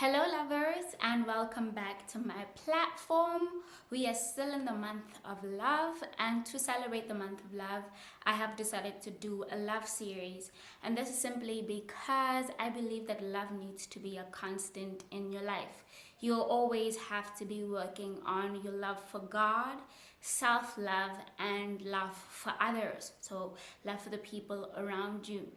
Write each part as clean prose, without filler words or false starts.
Hello lovers, and welcome back to my platform. We are still in the month of love, and to celebrate the month of love, I have decided to do a love series. And this is simply because I believe that love needs to be a constant in your life. You'll always have to be working on your love for God, self-love, and love for others. So love for the people around you.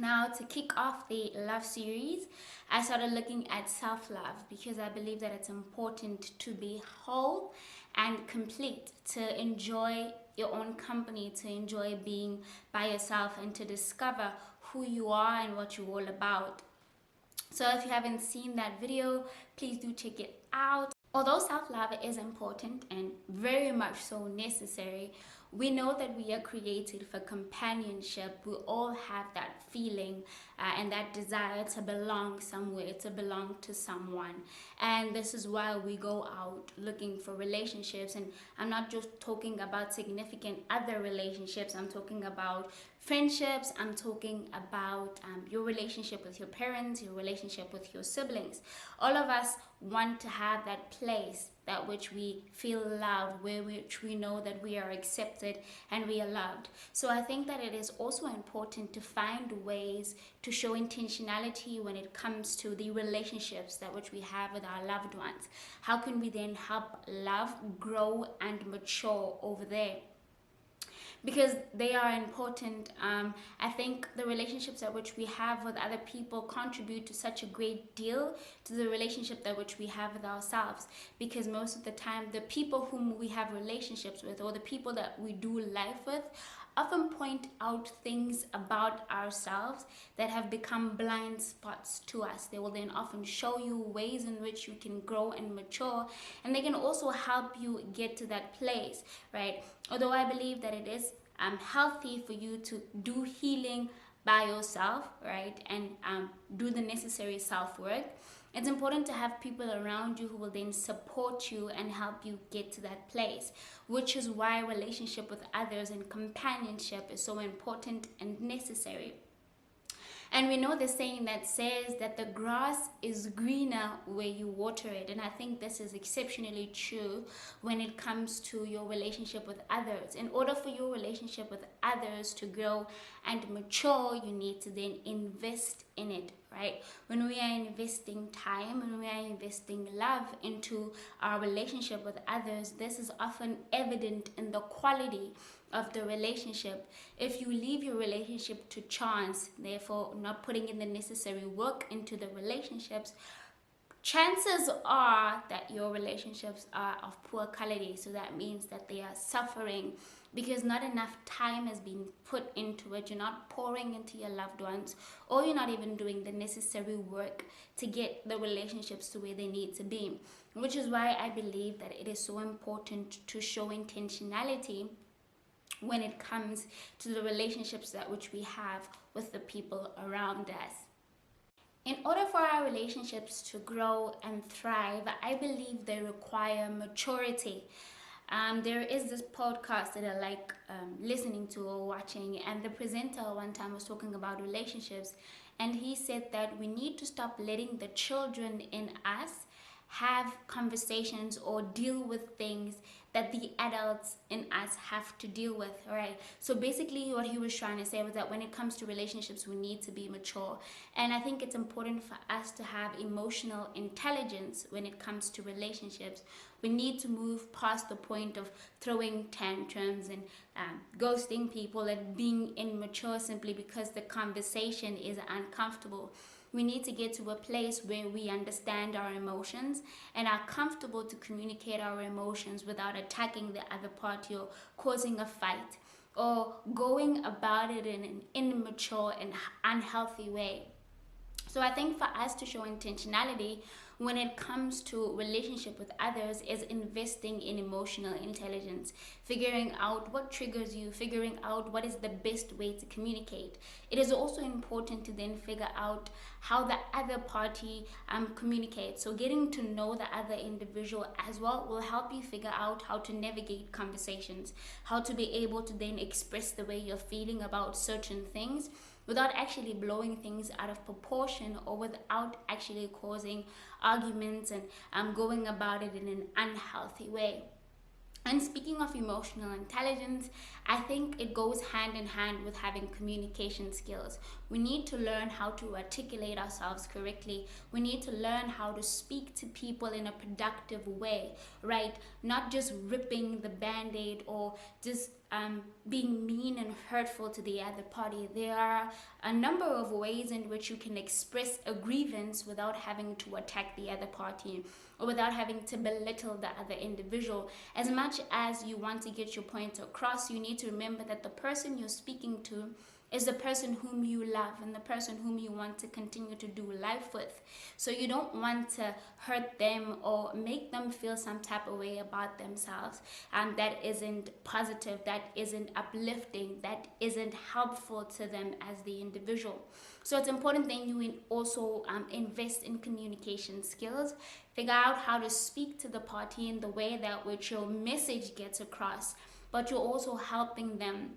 Now, to kick off the love series, I started looking at self-love because I believe that it's important to be whole and complete, to enjoy your own company, to enjoy being by yourself, and to discover who you are and what you're all about. So if you haven't seen that video, please do check it out. Although self-love is important and very much so necessary, we know that we are created for companionship. We all have that feeling and that desire to belong somewhere, to belong to someone. And this is why we go out looking for relationships. And I'm not just talking about significant other relationships. I'm talking about friendships. I'm talking about your relationship with your parents, your relationship with your siblings. All of us want to have that place that which we feel loved, which we know that we are accepted and we are loved. So I think that it is also important to find ways to show intentionality when it comes to the relationships that which we have with our loved ones. How can we then help love grow and mature over there? Because they are important. I think the relationships that which we have with other people contribute to such a great deal to the relationship that which we have with ourselves, because most of the time the people whom we have relationships with, or the people that we do life with, often point out things about ourselves that have become blind spots to us. They will then often show you ways in which you can grow and mature, and they can also help you get to that place, right? Although I believe that it is healthy for you to do healing by yourself, right, and do the necessary self-work, it's important to have people around you who will then support you and help you get to that place, which is why relationship with others and companionship is so important and necessary. And we know the saying that says that the grass is greener where you water it. And I think this is exceptionally true when it comes to your relationship with others. In order for your relationship with others to grow and mature, you need to then invest in it, right? When we are investing time, when we are investing love into our relationship with others, this is often evident in the quality of the relationship. If you leave your relationship to chance, therefore not putting in the necessary work into the relationships, chances are that your relationships are of poor quality. So that means that they are suffering because not enough time has been put into it. You're not pouring into your loved ones, or you're not even doing the necessary work to get the relationships to where they need to be, which is why I believe that it is so important to show intentionality when it comes to the relationships that which we have with the people around us. In order for our relationships to grow and thrive, I believe they require maturity. There is this podcast that I like listening to or watching, and the presenter one time was talking about relationships, and he said that we need to stop letting the children in us have conversations or deal with things that the adults in us have to deal with, right? So basically what he was trying to say was that when it comes to relationships, we need to be mature. And I think it's important for us to have emotional intelligence when it comes to relationships. We need to move past the point of throwing tantrums and ghosting people and being immature simply because the conversation is uncomfortable. We need to get to a place where we understand our emotions and are comfortable to communicate our emotions without attacking the other party or causing a fight or going about it in an immature and unhealthy way. So I think for us to show intentionality when it comes to relationship with others is investing in emotional intelligence, figuring out what triggers you, figuring out what is the best way to communicate. It is also important to then figure out how the other party communicates. So getting to know the other individual as well will help you figure out how to navigate conversations, how to be able to then express the way you're feeling about certain things without actually blowing things out of proportion, or without actually causing arguments and going about it in an unhealthy way. And speaking of emotional intelligence, I think it goes hand in hand with having communication skills. We need to learn how to articulate ourselves correctly. We need to learn how to speak to people in a productive way, right? Not just ripping the band aid or just being mean and hurtful to the other party. There are a number of ways in which you can express a grievance without having to attack the other party, or without having to belittle the other individual. As much as you want to get your point across, you need to remember that the person you're speaking to is the person whom you love and the person whom you want to continue to do life with. So you don't want to hurt them or make them feel some type of way about themselves that isn't positive, that isn't uplifting, that isn't helpful to them as the individual. So it's important that you also invest in communication skills. Figure out how to speak to the party in the way that which your message gets across, but you're also helping them.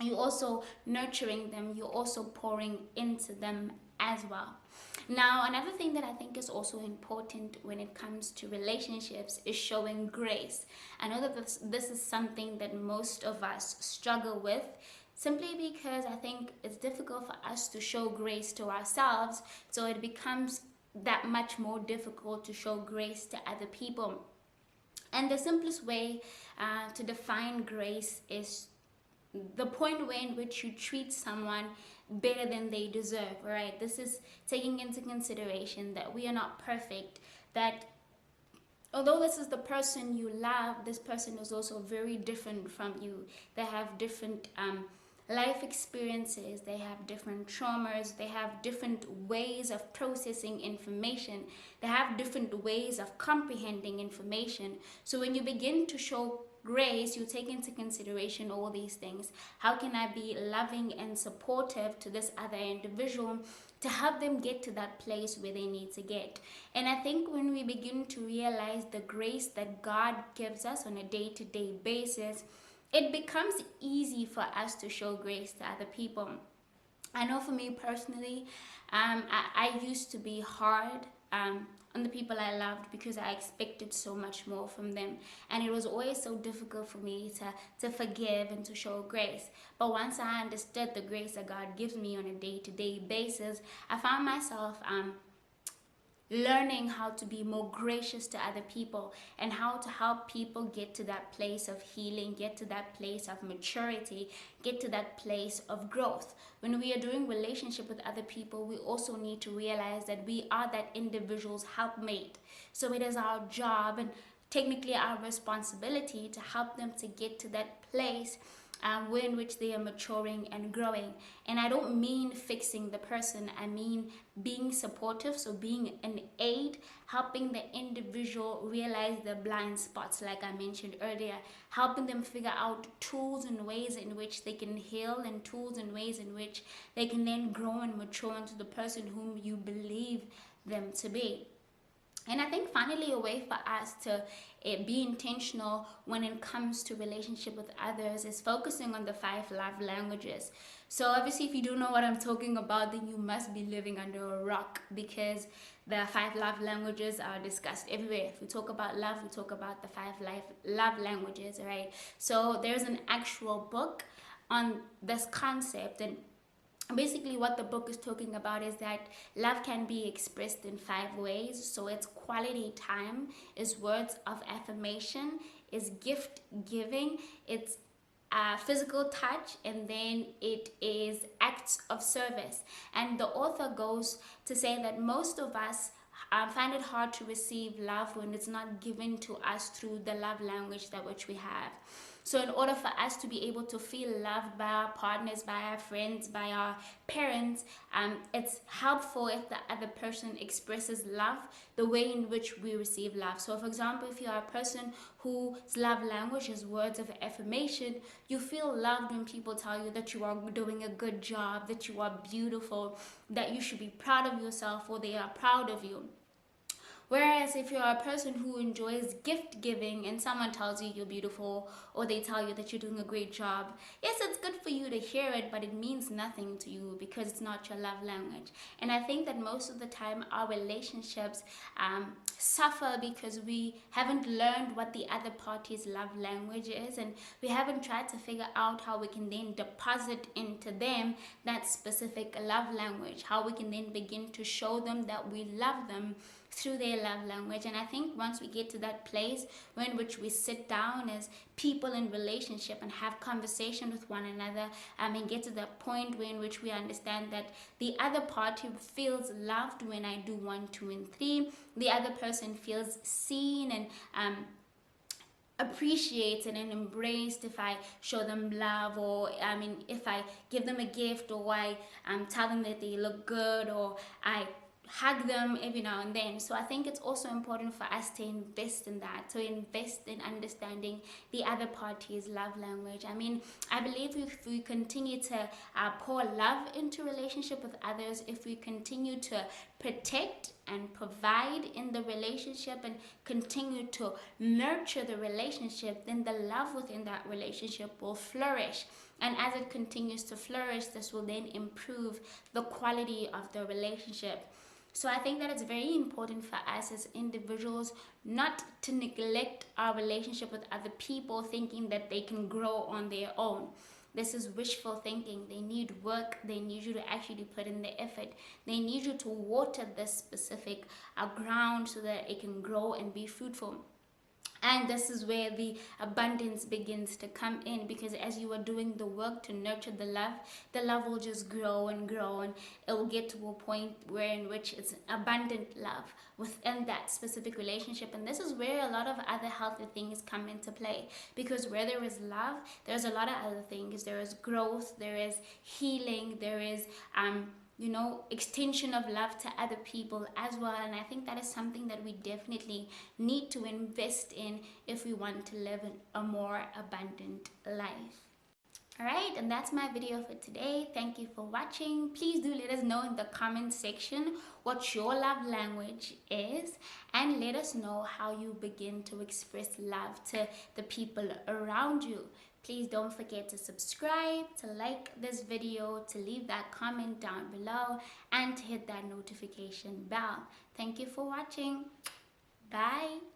You're also nurturing them. You're also pouring into them as well. Now, another thing that I think is also important when it comes to relationships is showing grace. I know that this is something that most of us struggle with, simply because I think it's difficult for us to show grace to ourselves, so it becomes that much more difficult to show grace to other people. And the simplest way to define grace is the point way in which you treat someone better than they deserve, right? This is taking into consideration that we are not perfect, that although this is the person you love, this person is also very different from you. They have different life experiences, they have different traumas, they have different ways of processing information, they have different ways of comprehending information. So when you begin to show grace, you take into consideration all these things. How can I be loving and supportive to this other individual to help them get to that place where they need to get? And I think when we begin to realize the grace that God gives us on a day-to-day basis, it becomes easy for us to show grace to other people. I know for me personally, I used to be hard on the people I loved because I expected so much more from them, and it was always so difficult for me to forgive and to show grace. But once I understood the grace that God gives me on a day-to-day basis, I found myself learning how to be more gracious to other people and how to help people get to that place of healing, get to that place of maturity, get to that place of growth. When we are doing relationship with other people, we also need to realize that we are that individual's helpmate. So it is our job and technically our responsibility to help them to get to that place in which they are maturing and growing. And I don't mean fixing the person, I mean being supportive, so being an aid, helping the individual realize their blind spots, like I mentioned earlier, helping them figure out tools and ways in which they can heal, and tools and ways in which they can then grow and mature into the person whom you believe them to be. And I think finally a way for us to be intentional when it comes to relationship with others is focusing on the 5 love languages. So obviously if you don't know what I'm talking about, then you must be living under a rock, because the 5 love languages are discussed everywhere. If we talk about love, we talk about the 5 love languages, right? So there's an actual book on this concept, and basically what the book is talking about is that love can be expressed in 5 ways. So it's quality time, is words of affirmation, is gift giving, it's physical touch, and then it is acts of service. And the author goes to say that most of us find it hard to receive love when it's not given to us through the love language that which we have. So in order for us to be able to feel loved by our partners, by our friends, by our parents, it's helpful if the other person expresses love the way in which we receive love. So for example, if you are a person whose love language is words of affirmation, you feel loved when people tell you that you are doing a good job, that you are beautiful, that you should be proud of yourself, or they are proud of you. Whereas if you're a person who enjoys gift giving and someone tells you you're beautiful, or they tell you that you're doing a great job, yes, it's good for you to hear it, but it means nothing to you because it's not your love language. And I think that most of the time our relationships suffer because we haven't learned what the other party's love language is, and we haven't tried to figure out how we can then deposit into them that specific love language, how we can then begin to show them that we love them through their love language. And I think once we get to that place in which we sit down as people in relationship and have conversation with one another, and get to that point in which we understand that the other party feels loved when I do 1, 2, and 3, the other person feels seen and appreciated and embraced if I show them love, or if I give them a gift, or I tell them that they look good, or I hug them every now and then. So I think it's also important for us to invest in that, to invest in understanding the other party's love language. I believe if we continue to pour love into relationship with others, if we continue to protect and provide in the relationship and continue to nurture the relationship, then the love within that relationship will flourish. And as it continues to flourish, this will then improve the quality of the relationship. So I think that it's very important for us as individuals not to neglect our relationship with other people thinking that they can grow on their own. This is wishful thinking. They need work. They need you to actually put in the effort. They need you to water this specific ground so that it can grow and be fruitful. And this is where the abundance begins to come in, because as you are doing the work to nurture the love will just grow and grow, and it will get to a point where in which it's abundant love within that specific relationship. And this is where a lot of other healthy things come into play, because where there is love, there's a lot of other things. There is growth, there is healing, there is extension of love to other people as well. And I think that is something that we definitely need to invest in if we want to live a more abundant life. Alright, and that's my video for today. Thank you for watching. Please do let us know in the comment section what your love language is, and let us know how you begin to express love to the people around you. Please don't forget to subscribe, to like this video, to leave that comment down below, and to hit that notification bell. Thank you for watching. Bye.